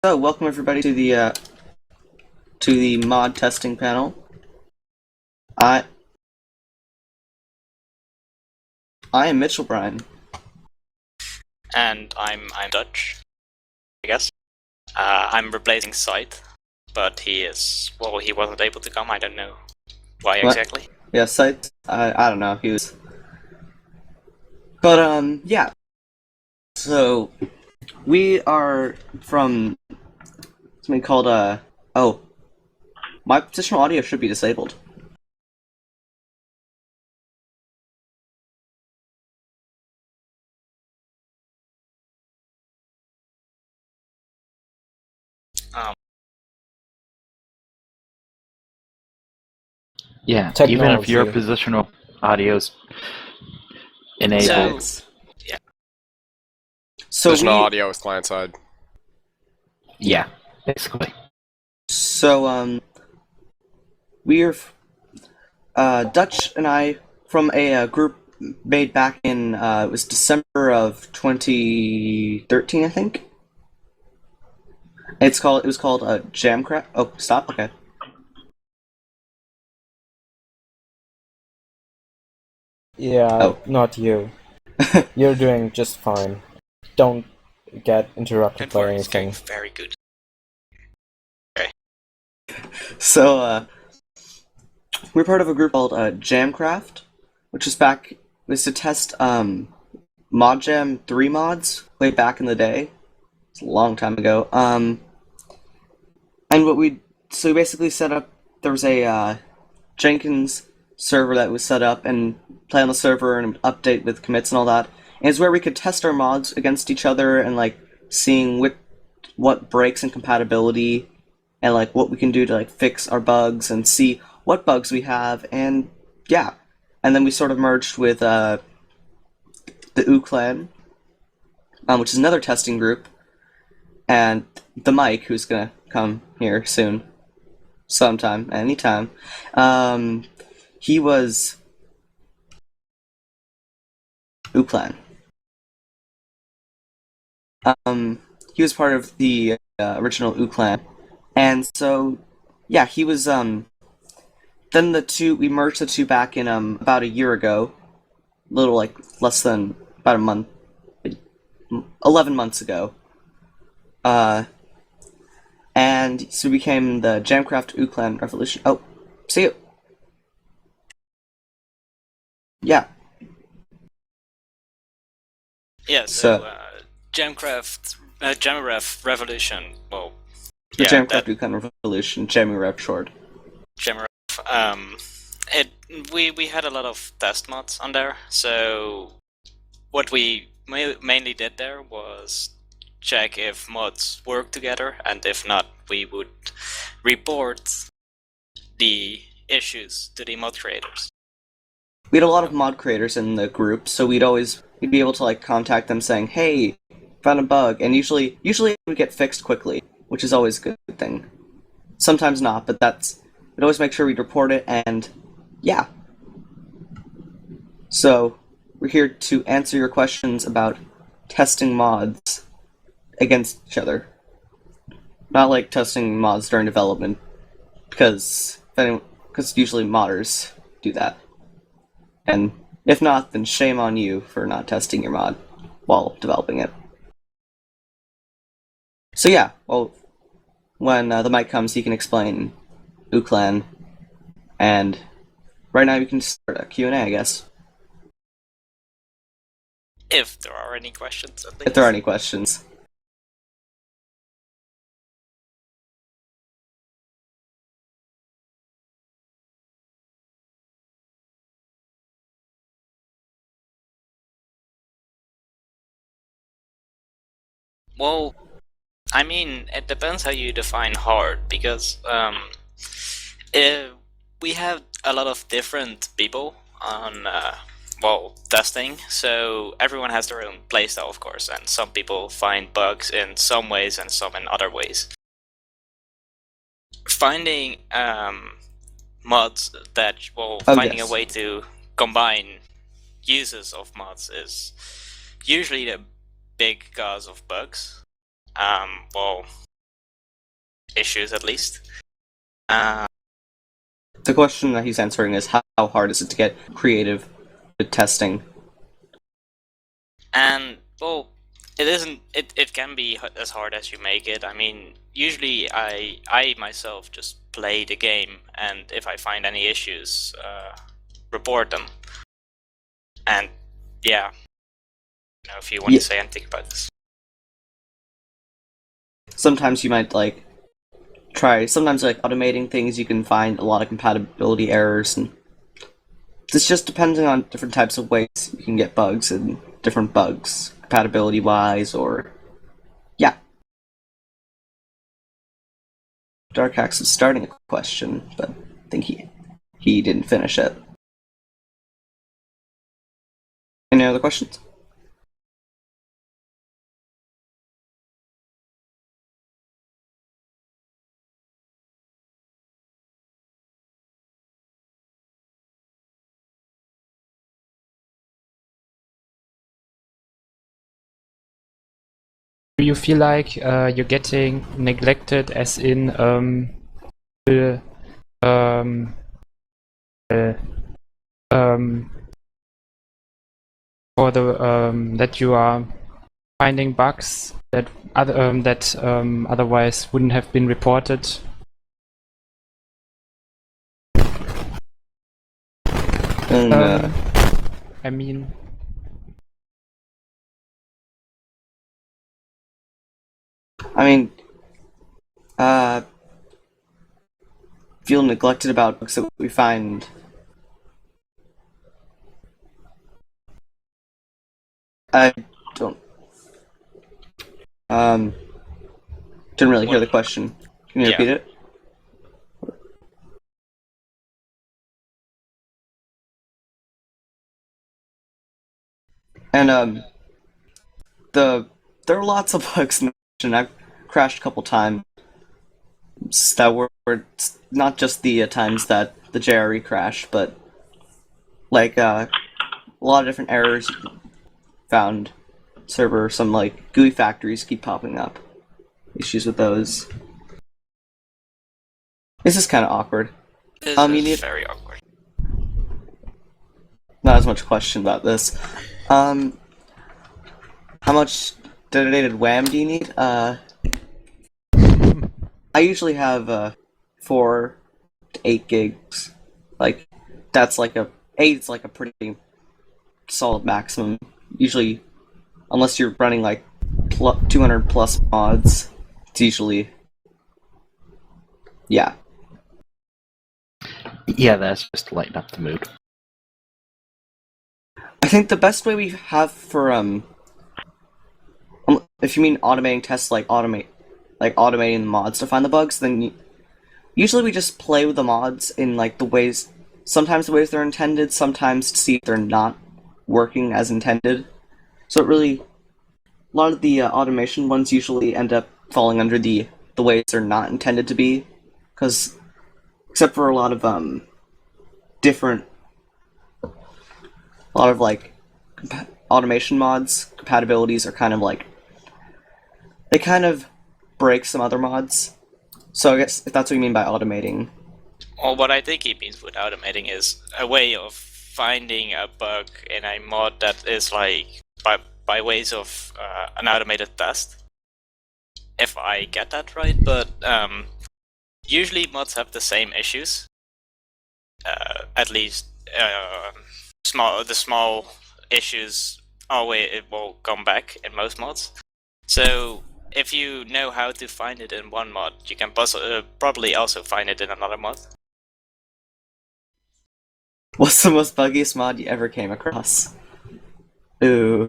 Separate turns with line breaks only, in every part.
So, welcome everybody to the mod testing panel. I I am Mitchellbrine.
And I'm Dutch, I guess. I'm replacing Syths, but he wasn't able to come. I don't know why
What?
exactly.
Yeah, Syths. I don't know. He was, but yeah. So we are from something called oh, my positional audio should be disabled.
Um,
Yeah, even if
Technology.
your positional audio's enabled.
so yeah,
So
There's no
we
audio with client side.
Yeah, basically.
so we are Dutch and I from a group made back in it was December of 2013, I think. It was called Jamcraft. Oh, stop. Okay.
Yeah,
Oh.
not you. You're doing just fine. Don't get interrupted by
it's going
anything.
very good.
So we're part of a group called Jamcraft, which was to test Mod Jam 3 mods way back in the day. It's a long time ago. And so we basically set up. There was a Jenkins server that was set up and play on the server and update with commits and all that. And it's where we could test our mods against each other and like seeing what breaks in compatibility and like what we can do to like fix our bugs and see what bugs we have. And yeah, and then we sort of merged with the Clan, which is another testing group, and TheMike, who's gonna come here soon, sometime, anytime. He was Clan. He was part of the original Clan, and so yeah, he was. Then we merged the two back in about a year ago, little like less than about a month, 11 months ago. And so we became the Jamcraft Clan Revolution. Oh, see you. Yeah.
Yeah, so Jamref Revolution. Well,
The
yeah,
Jamcraft Clan Revolution, Jamuref short.
Jamref. We had a lot of test mods on there. So what we mainly did there was check if mods work together, and if not, we would report the issues to the mod creators.
We had a lot of mod creators in the group, so we'd be able to like contact them saying, "Hey, found a bug," and usually it would get fixed quickly, which is always a good thing. Sometimes not, but we'd always make sure we'd report it, and yeah. So we're here to answer your questions about testing mods against each other. Not like testing mods during development, because usually modders do that. And if not, then shame on you for not testing your mod while developing it. So yeah, well, when TheMike comes, he can explain Clan, and right now we can start a Q&A, I guess.
If there are any questions, at least.
If there are any questions.
Well, I mean, it depends how you define hard, because we have a lot of different people on testing, so everyone has their own playstyle, of course, and some people find bugs in some ways and some in other ways. Finding mods that finding a way to combine uses of mods is usually the big cause of bugs. issues at least.
The question that he's answering is how hard is it to get creative with testing?
And well, it isn't. It can be as hard as you make it. I mean, usually I myself just play the game, and if I find any issues, report them. And yeah, I don't know if you want to say anything about this.
Sometimes you might try. Sometimes automating things, you can find a lot of compatibility errors, and this just depending on different types of ways you can get bugs and different bugs compatibility wise, or yeah. Darkax is starting a question, but I think he didn't finish it. Any other questions?
Do you feel like you're getting neglected, as in the, for the that you are finding bugs that otherwise wouldn't have been reported?
And
I mean,
feel neglected about books that we find. I don't. Didn't really hear the question. Can you repeat it? And there are lots of bugs in the mission. I've crashed a couple times that were not just the times that the JRE crashed, but a lot of different errors found. Server, some GUI factories keep popping up. Issues with those. This is kind of awkward.
This is very awkward.
Not as much question about this. How much dedicated WAM do you need? I usually have 4 to 8 gigs. That's 8's a pretty solid maximum. Usually, unless you're running 200 plus mods, it's usually yeah.
Yeah, that's just to lighten up the mood.
I think the best way we have for if you mean automating tests, automating the mods to find the bugs, then usually we just play with the mods in the ways, sometimes the ways they're intended, sometimes to see if they're not working as intended. So a lot of the automation ones usually end up falling under the ways they're not intended to be, because except for a lot of automation mods, compatibilities are kind of they kind of break some other mods. So I guess if that's what you mean by automating.
Well, what I think he means with automating is a way of finding a bug in a mod that is by ways of an automated test. If I get that right, but usually mods have the same issues. At least the small issues always will come back in most mods. So if you know how to find it in one mod, you can probably also find it in another mod.
What's the most buggiest mod you ever came across? Ooh.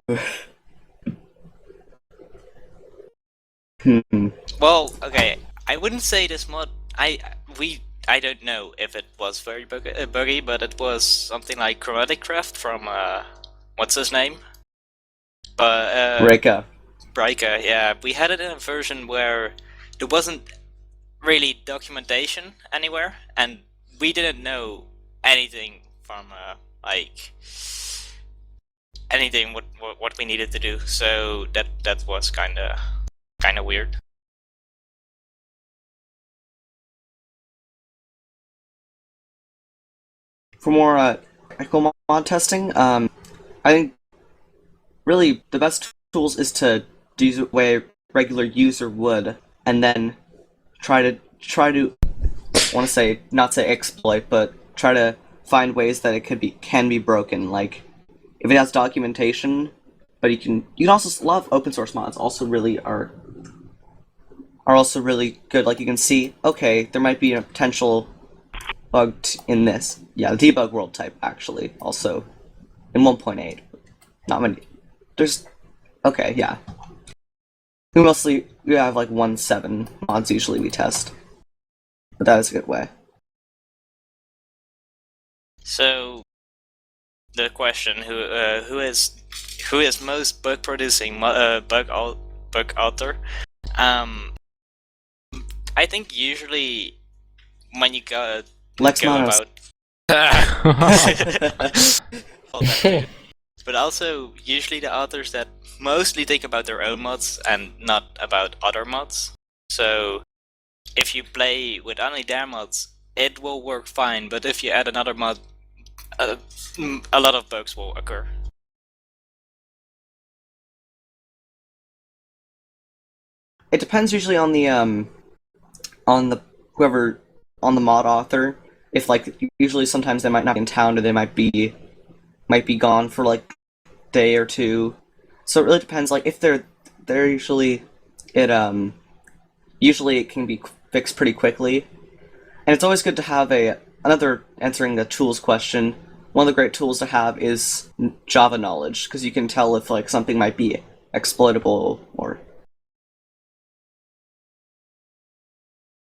Well, okay, I wouldn't say this mod. I don't know if it was very buggy, but it was something like Chromatic Craft from what's his name? But Breika, yeah. We had it in a version where there wasn't really documentation anywhere, and we didn't know anything from anything what we needed to do. So that was kind of weird.
for more technical mod testing, I think really the best tools is to do the way a regular user would, and then try to I want to say not say exploit, but try to find ways that it can be broken. Like if it has documentation, but you can also a lot of open source mods also really are also really good. Like you can see, okay, there might be a potential bug in this. Yeah, the debug world type actually also in 1.8. Not many. There's okay, yeah. We have like 1.7 mods usually we test, but that is a good way.
So, the question: who is most bug producing bug author? I think usually when you go
Manos.
about all that too. But also usually the authors that mostly think about their own mods and not about other mods. So if you play with only their mods, it will work fine. But if you add another mod, a lot of bugs will occur.
It depends usually on the whoever on the mod author. If like usually sometimes they might not be in town or they might be gone for like a day or two. So it really depends. Like if they're usually usually it can be fixed pretty quickly. And it's always good to have another answering the tools question. One of the great tools to have is Java knowledge, because you can tell if like something might be exploitable or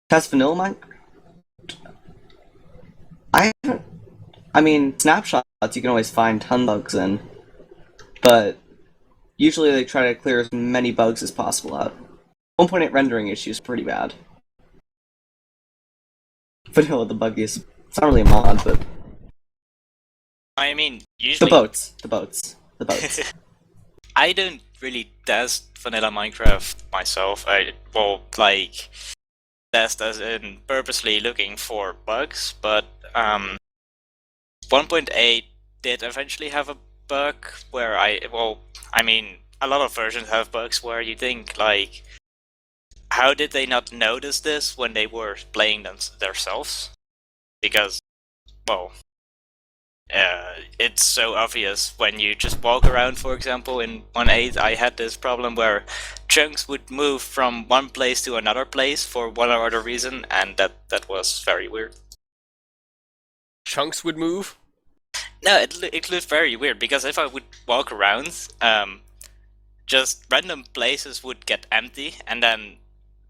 test vanilla mine. I mean, snapshots you can always find ton bugs in, but usually they try to clear as many bugs as possible out. 1.8 rendering issue is pretty bad. Vanilla the buggiest. It's not really a mod, but
I mean, usually
the boats.
I don't really test vanilla Minecraft myself. I like test as in purposely looking for bugs, but 1.8 did eventually have a bug where I mean, a lot of versions have bugs where you think like, how did they not notice this when they were playing themselves? Because, well, it's so obvious when you just walk around. For example, in 1.8 I had this problem where chunks would move from one place to another place for one or other reason, and that was very weird.
Chunks would move?
No, it looked very weird, because if I would walk around, just random places would get empty, and then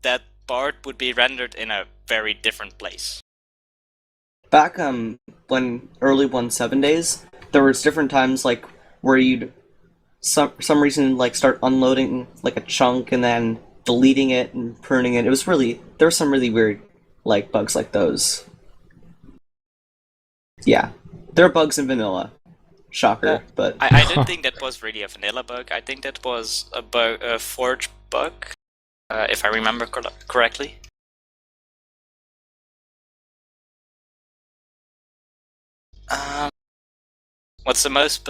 that part would be rendered in a very different place.
Back when early 1.7 days, there was different times like where you'd some reason like start unloading like a chunk and then deleting it and pruning it. It was really there were some really weird like bugs like those. Yeah, there are bugs in vanilla. Shocker, but
I don't think that was really a vanilla bug. I think that was a Forge bug, if I remember correctly. What's the most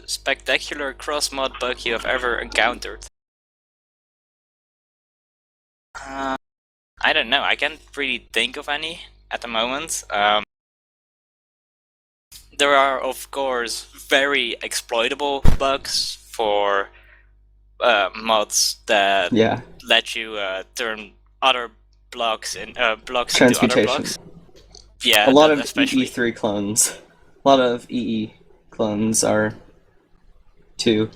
spectacular cross-mod bug you have ever encountered? I don't know. I can't really think of any at the moment. There are, of course, very exploitable bugs for mods that let you turn other blocks into other blocks. Yeah,
a lot of
especially
EE3 clones. A lot of EE clones are too.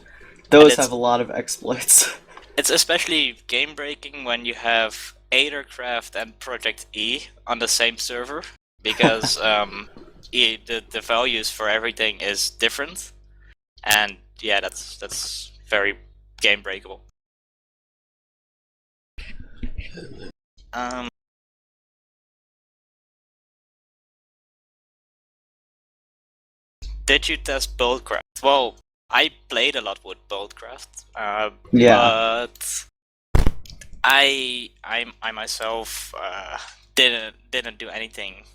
Those have a lot of exploits.
It's especially game breaking when you have Aethercraft and Project E on the same server, because the values for everything is different, and yeah, that's very game breakable. Did you test Buildcraft? Well, I played a lot with Buildcraft, but I myself didn't do anything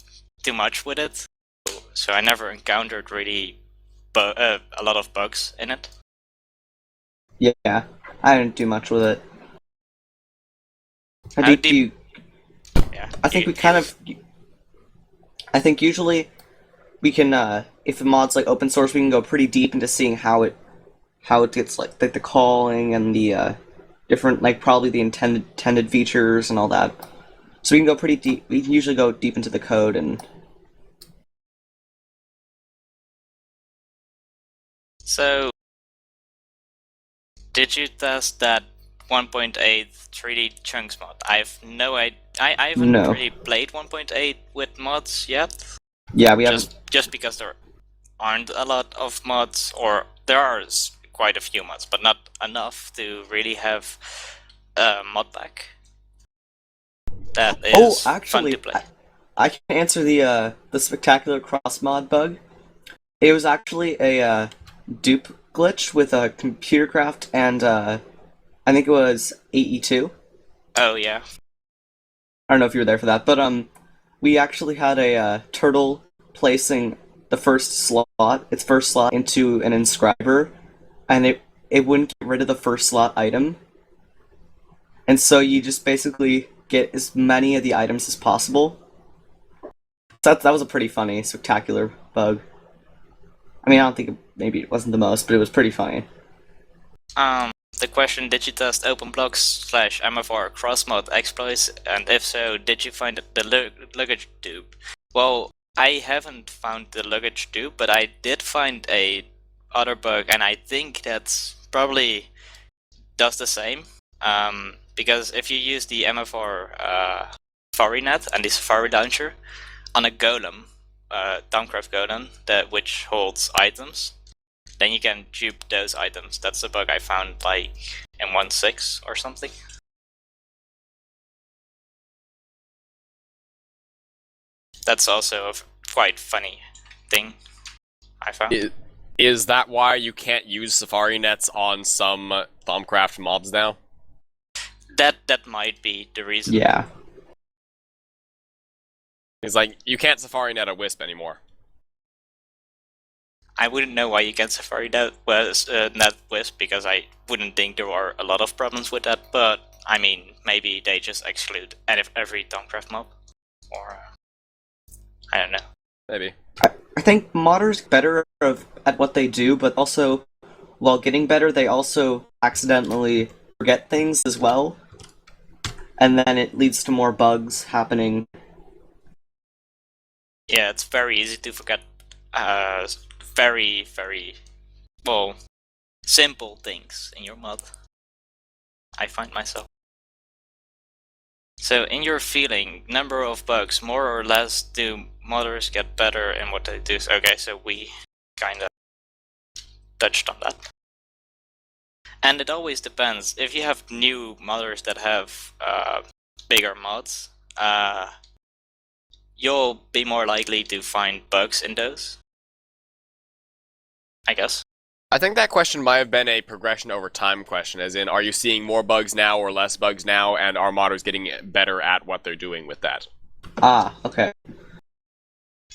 too much with it. so I never encountered really a lot of bugs in it.
Yeah, I didn't do much with it.
How deep? Yeah.
I think we kind of. I think usually we can, if the mod's like open source, we can go pretty deep into seeing how it gets like the calling and the different, like, probably the intended features and all that. So we can go pretty deep. We can usually go deep into the code and.
So, did you test that 1.8 3D chunks mod? I've no idea. I haven't
No.
really played 1.8 with mods yet.
Yeah, we haven't.
Just because there aren't a lot of mods, or there are quite a few mods, but not enough to really have a mod pack that is
actually,
fun to play.
I can answer the spectacular cross mod bug. It was actually a dupe glitch with a computer craft and I think it was AE2.
Oh yeah.
I don't know if you were there for that, but we actually had a turtle placing its first slot into an inscriber, and it wouldn't get rid of the first slot item, and so you just basically get as many of the items as possible. So that was a pretty funny, spectacular bug. I mean, I don't think maybe it wasn't the most, but it was pretty funny.
The question: did you test OpenBlocks/MFR cross-mod exploits, and if so, did you find the luggage dupe? Well, I haven't found the luggage dupe, but I did find a other bug, and I think that's probably does the same. Because if you use the MFR Safari net and the Safari launcher on a golem, Thaumcraft golem, which holds items, then you can dupe those items. That's a bug I found like in 1.6 or something. That's also a quite funny thing I found.
Is that why you can't use Safari nets on some Thaumcraft mobs now?
That might be the reason.
Yeah.
It's like, you can't Safari net a Wisp anymore.
I wouldn't know why you can Safari net Wisp, because I wouldn't think there are a lot of problems with that, but I mean, maybe they just exclude every Thaumcraft mob, or I don't know.
Maybe.
I think modders get better at what they do, but also, while getting better, they also accidentally forget things as well, and then it leads to more bugs happening.
Yeah, it's very easy to forget very, very, well, simple things in your mod. I find myself. So, in your feeling, number of bugs, more or less, do modders get better in what they do? Okay, so we kinda touched on that. And it always depends. If you have new modders that have bigger mods, you'll be more likely to find bugs in those, I guess.
I think that question might have been a progression over time question, as in, are you seeing more bugs now or less bugs now, and are modders getting better at what they're doing with that?
Ah, okay.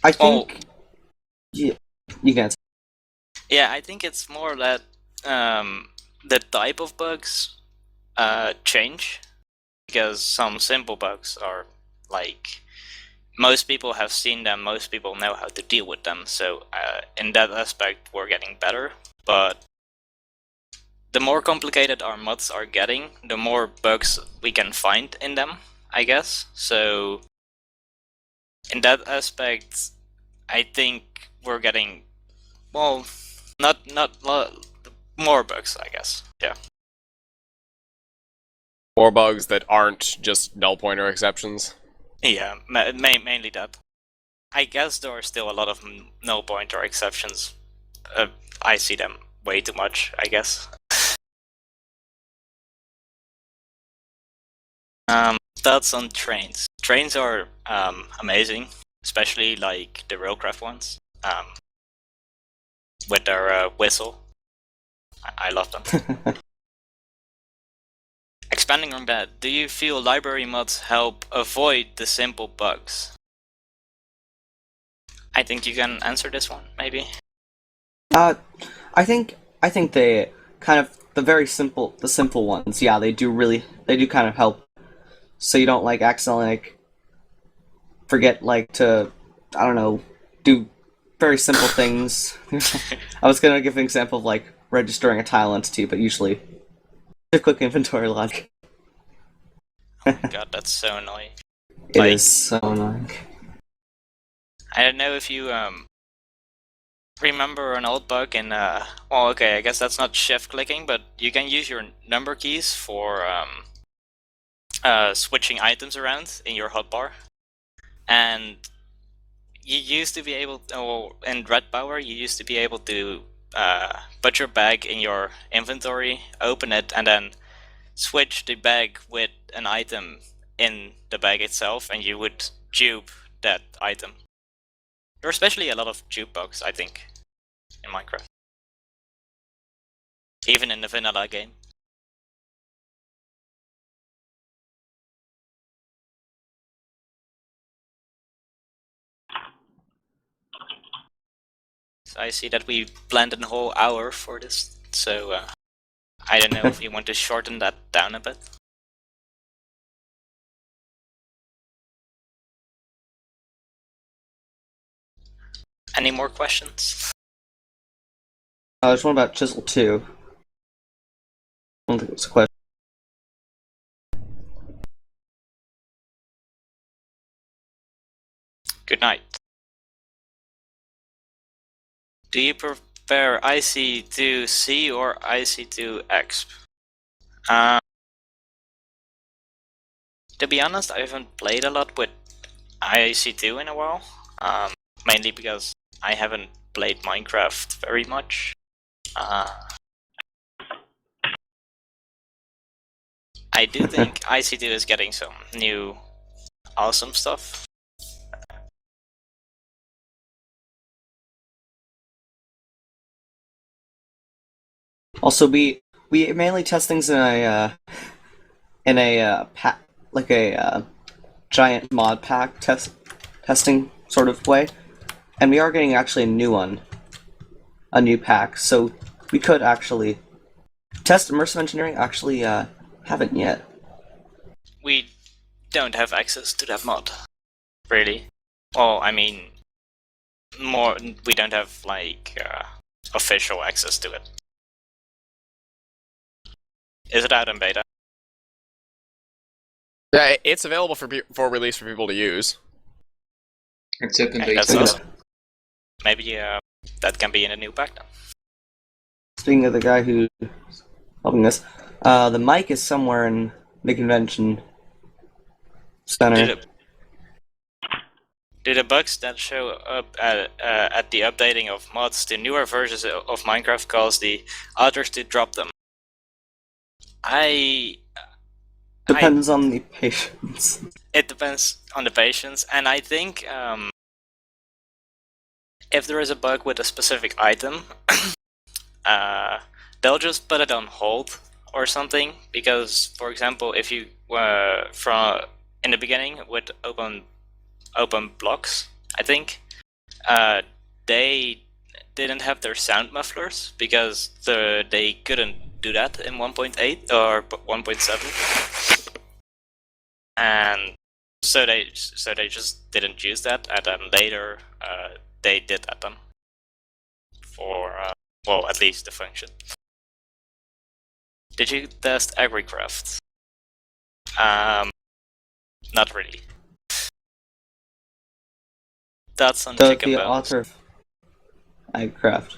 I think... Yeah, you can answer.
Yeah, I think it's more that the type of bugs change, because some simple bugs are like, most people have seen them, most people know how to deal with them, so in that aspect we're getting better. But the more complicated our mods are getting, the more bugs we can find in them, I guess. So in that aspect, I think we're getting, well, not more bugs, I guess. Yeah.
More bugs that aren't just null pointer exceptions?
Yeah, mainly that. I guess there are still a lot of null pointer exceptions. I see them way too much, I guess. Thoughts on trains. Trains are amazing, especially like the railcraft ones, with their whistle. I love them. Expanding on that, do you feel library mods help avoid the simple bugs? I think you can answer this one, maybe.
I think they kind of the simple ones. Yeah, they do kind of help, so you don't like accidentally like forget like to, I don't know, do very simple things. I was gonna give an example of like registering a tile entity, but usually a quick inventory log.
God, that's so annoying.
It
Like-
is so annoying.
I don't know if you remember an old bug in well, okay, I guess that's not shift clicking, but you can use your number keys for switching items around in your hotbar. And you used to be able in Red Power, you used to be able to put your bag in your inventory, open it, and then switch the bag with an item in the bag itself, and you would dupe that item. There are especially a lot of dupe bugs, I think, in Minecraft. Even in the vanilla game. So I see that we planned a whole hour for this, so I don't know if you want to shorten that down a bit. Any more questions?
There's one about Chisel 2. I don't think it was a question.
Good night. Do you prefer IC2C or IC2Exp? To be honest, I haven't played a lot with IC2 in a while. Mainly because I haven't played Minecraft very much. I do think IC2 is getting some new awesome stuff.
Also, we mainly test things in a pack, like a giant mod pack testing sort of way, and we are getting actually a new pack. So we could actually test immersive engineering. Actually, haven't yet.
We don't have access to that mod, really. Well, I mean, we don't have like official access to it. Is it out in beta?
Yeah, it's available for release for people to use.
It's open
Okay, that's
beta.
awesome. Maybe that can be in a new pack then.
Speaking of the guy who's helping us, TheMike is somewhere in the convention center.
Do the bugs that show up at the updating of mods to newer versions of Minecraft cause the authors to drop them?
Depends on the patience.
It depends on the patience, and I think if there is a bug with a specific item, they'll just put it on hold or something. Because, for example, if you from in the beginning with open blocks, I think they didn't have their sound mufflers because they couldn't do that in 1.8 or 1.7, and so they just didn't use that, and then later they did that then for well, at least the function. Did you test AgriCraft? Not really. That's on Chicken
The
Bones.
author of Minecraft.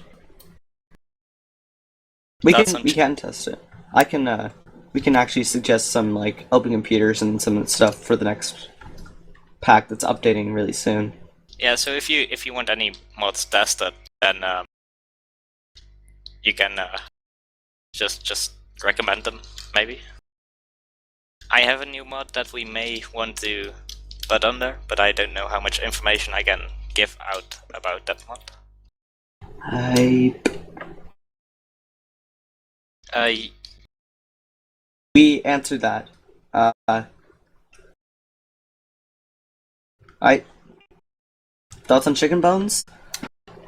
We can test it. We can actually suggest some like open computers and some stuff for the next pack that's updating really soon.
Yeah, so if you want any mods tested, then you can just recommend them, maybe. I have a new mod that we may want to put on there, but I don't know how much information I can give out about that mod.
We answered that. Thoughts on chicken bones?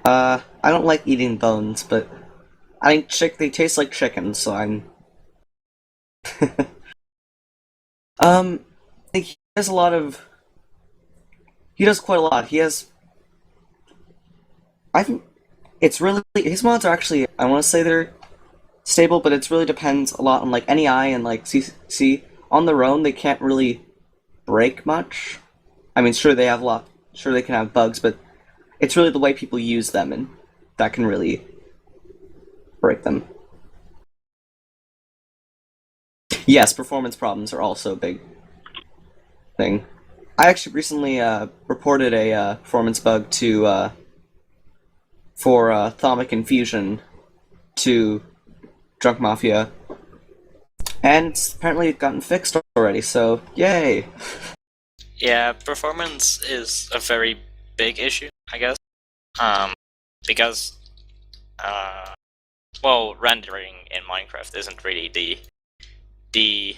I don't like eating bones, but I think they taste like chicken, so I'm. I think he has a lot of. He does quite a lot. He has. I think it's really his mods are actually. I want to say they're stable, but it really depends a lot on like NEI and like CC. On their own, they can't really break much. I mean, sure they have a lot. Sure they can have bugs, but it's really the way people use them, and that can really break them. Yes, performance problems are also a big thing. I actually recently reported a performance bug to for TheMike Infusion to Drunk Mafia, and it's apparently gotten fixed already. So yay!
Yeah, performance is a very big issue, I guess. Because well, rendering in Minecraft isn't really the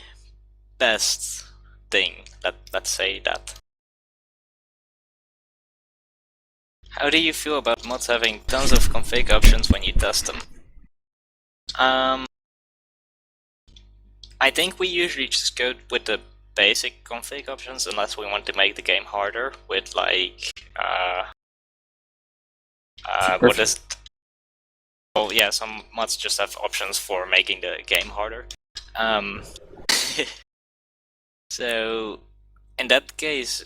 best thing. Let's say that. How do you feel about mods having tons of config options when you test them? I think we usually just go with the basic config options unless we want to make the game harder with like what is it? Oh yeah, some mods just have options for making the game harder. So in that case,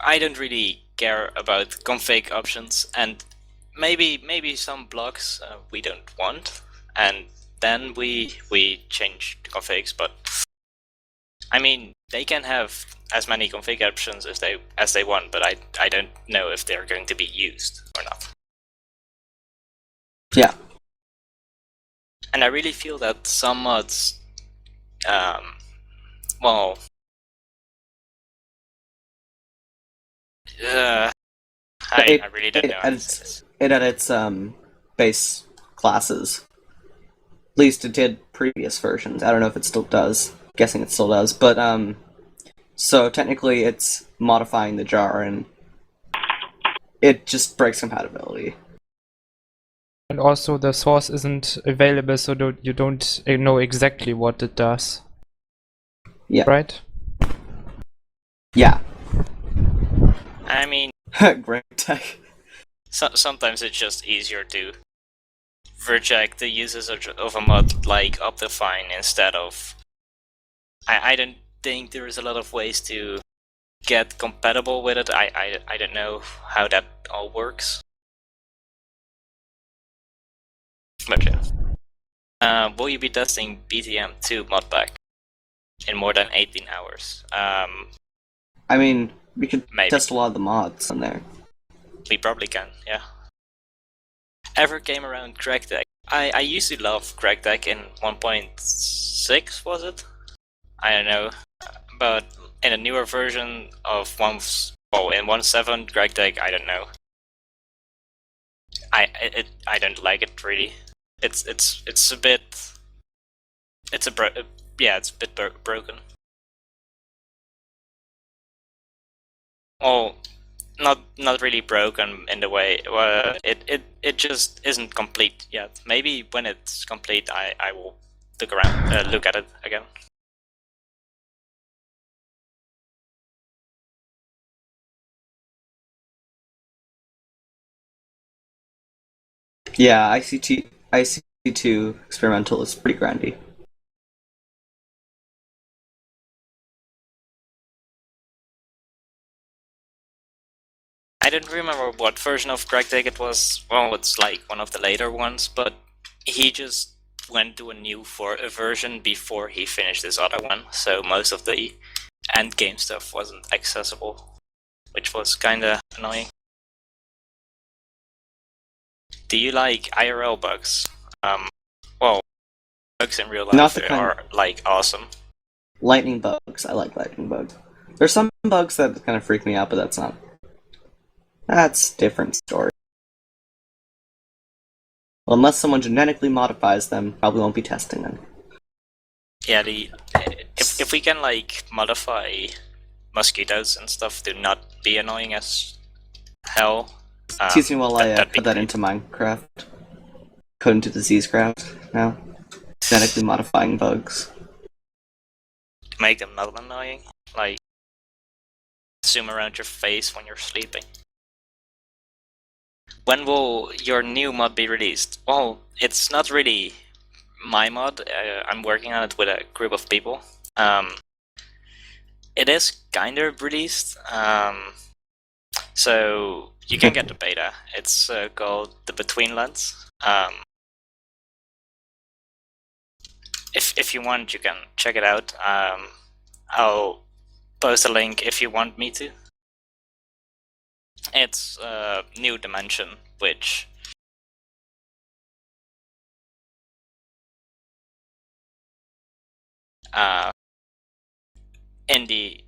I don't really care about config options, and maybe some blocks we don't want, and then we change the configs. But I mean, they can have as many config options as they want, but I don't know if they're going to be used or not.
Yeah.
And I really feel that some mods, well, I really don't know how to say this.
It edits base classes. At least it did previous versions. I don't know if it still does. Guessing it still does, but so technically it's modifying the jar, and it just breaks compatibility.
And also the source isn't available, so you don't know exactly what it does.
Yeah.
Right?
Yeah.
I mean,
Great tech.
sometimes it's just easier to reject the uses of a mod like Optifine instead of. I don't think there is a lot of ways to get compatible with it. I don't know how that all works. But yeah. Will you be testing BTM2 modpack in more than 18 hours?
I mean, we could
Maybe.
test a lot of the mods on there.
We probably can, yeah. Ever came around Crack Deck? I used to love Crack Deck in 1.6, was it? I don't know. But in a newer version of in 1.7 Crack Deck, I don't know. I don't like it really. It's a bit. It's a bit broken. Well, not really broken in the way. It just isn't complete yet. Maybe when it's complete, I will look at it again.
Yeah, IC2 experimental is pretty grindy.
I don't remember what version of CrackDeck it was. Well, it's like one of the later ones, but he just went to a new version before he finished this other one, so most of the end game stuff wasn't accessible, which was kinda annoying. Do you like IRL bugs? Well, bugs in real life are like awesome.
Lightning bugs. I like lightning bugs. There's some bugs that kind of freak me out, but that's a different story. Well, unless someone genetically modifies them, probably won't be testing them.
Yeah, if we can like modify mosquitoes and stuff to not be annoying as hell.
Excuse me while I
that'd be
put that
great.
into Minecraft. Code into Diseasecraft now. Genetically modifying bugs.
Make them not annoying. Like, zoom around your face when you're sleeping. When will your new mod be released? Well, it's not really my mod. I'm working on it with a group of people. It is kind of released. So you can get the beta. It's called the Betweenlands. If you want, you can check it out. I'll post a link if you want me to. It's a new dimension, which in the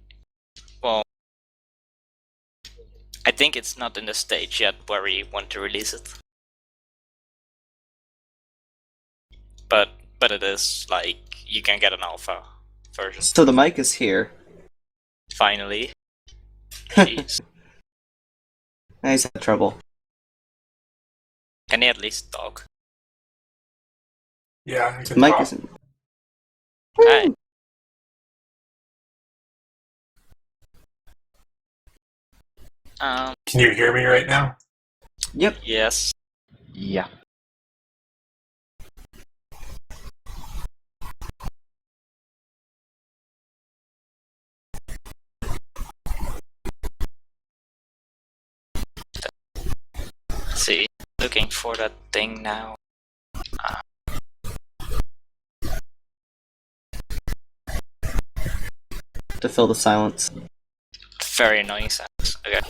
I think it's not in the stage yet where we want to release it. But it is, like, you can get an alpha version.
So the mic is here.
Finally. Jeez.
He's had trouble.
Can he at least talk?
Yeah, I
The
can
mic
talk.
isn't.
Alright.
Can you hear me right now?
Yep.
Yes.
Yeah.
Let's see. Looking for that thing now.
To fill the silence.
Very annoying sounds. Okay.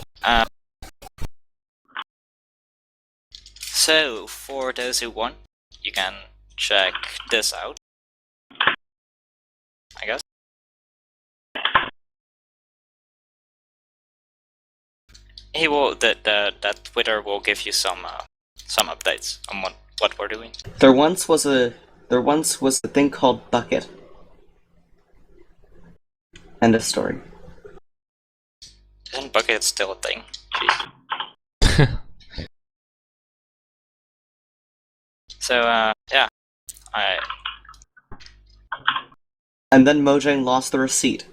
So, for those who want, you can check this out. I guess. He will. That Twitter will give you some updates on what we're doing.
There once was a thing called Bucket. End of story.
Isn't Bucket still a thing? Jeez. So yeah,
And then Mojang lost the receipt.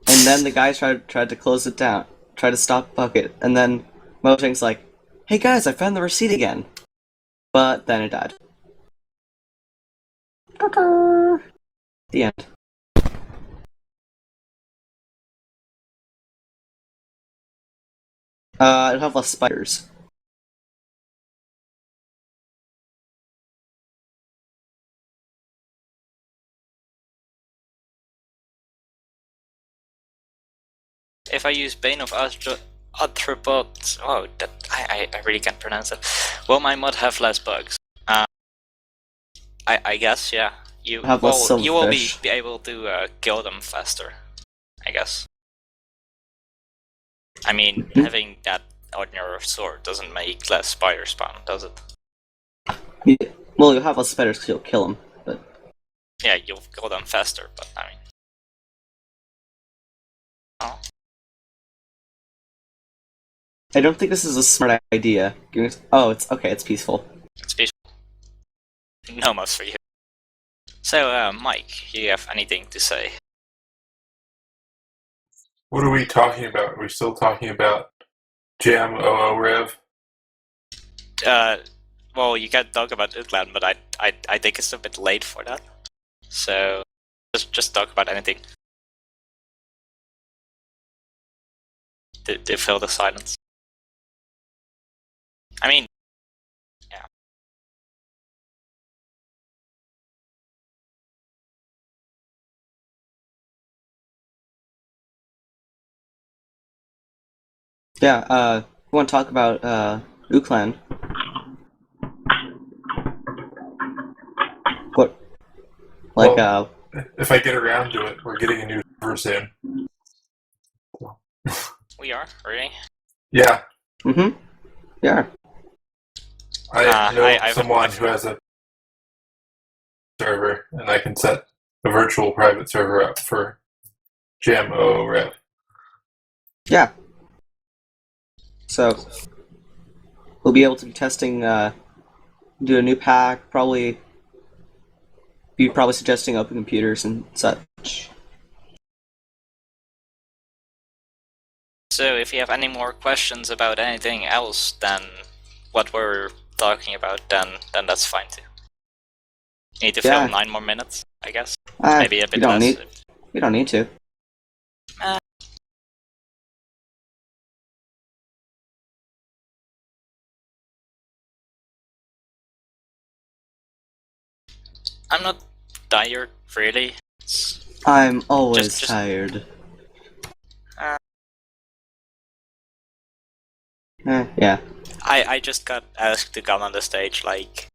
And then the guys tried to close it down. Tried to stop Bucket. And then Mojang's like, hey guys, I found the receipt again. But then it died. The end. It'll have less spiders.
if I use Bane of Arthropods, oh, that I really can't pronounce it. Will my mod have less bugs? I guess, yeah. You
Have less
you will be
silverfish.
able to kill them faster, I guess. I mean, having that on your sword doesn't make less spider spawn, does it?
Yeah. Well, you'll have less spiders because you'll kill them, but...
Yeah, you'll kill them faster, but I mean... Oh.
I don't think this is a smart idea. Oh, it's okay, it's peaceful.
It's peaceful. No mods for you. So, Mike, you have anything to say?
What are we talking about? Are we still talking about Jam OO Rev?
Well, you can talk about Utland, but I think it's a bit late for that. So, just talk about anything. To fill the silence. I mean, yeah.
Yeah, we want to talk about, Uklan. What? Like,
Well, if I get around to it, we're getting a new server soon.
We are, really?
Yeah,
mm-hmm. Yeah.
I know
I've-
someone who has a server, and I can set a virtual private server up for Jam OO Rev.
Yeah. So, we'll be able to be testing, do a new pack, probably suggesting open computers and such.
So if you have any more questions about anything else than what we're talking about, then that's fine too. Need to fill
Yeah.
9 more minutes, I guess. Maybe a bit
we don't
less.
we don't need to.
I'm not tired, really.
I'm always
Just-
tired.
Uh.
Yeah.
I just got asked to come on the stage like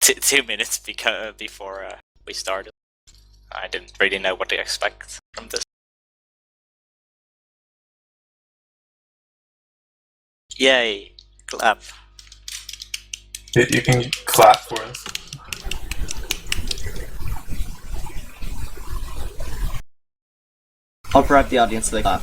2 minutes before we started. I didn't really know what to expect from this. Yay! Clap.
You can clap for us.
I'll bribe the audience so they clap.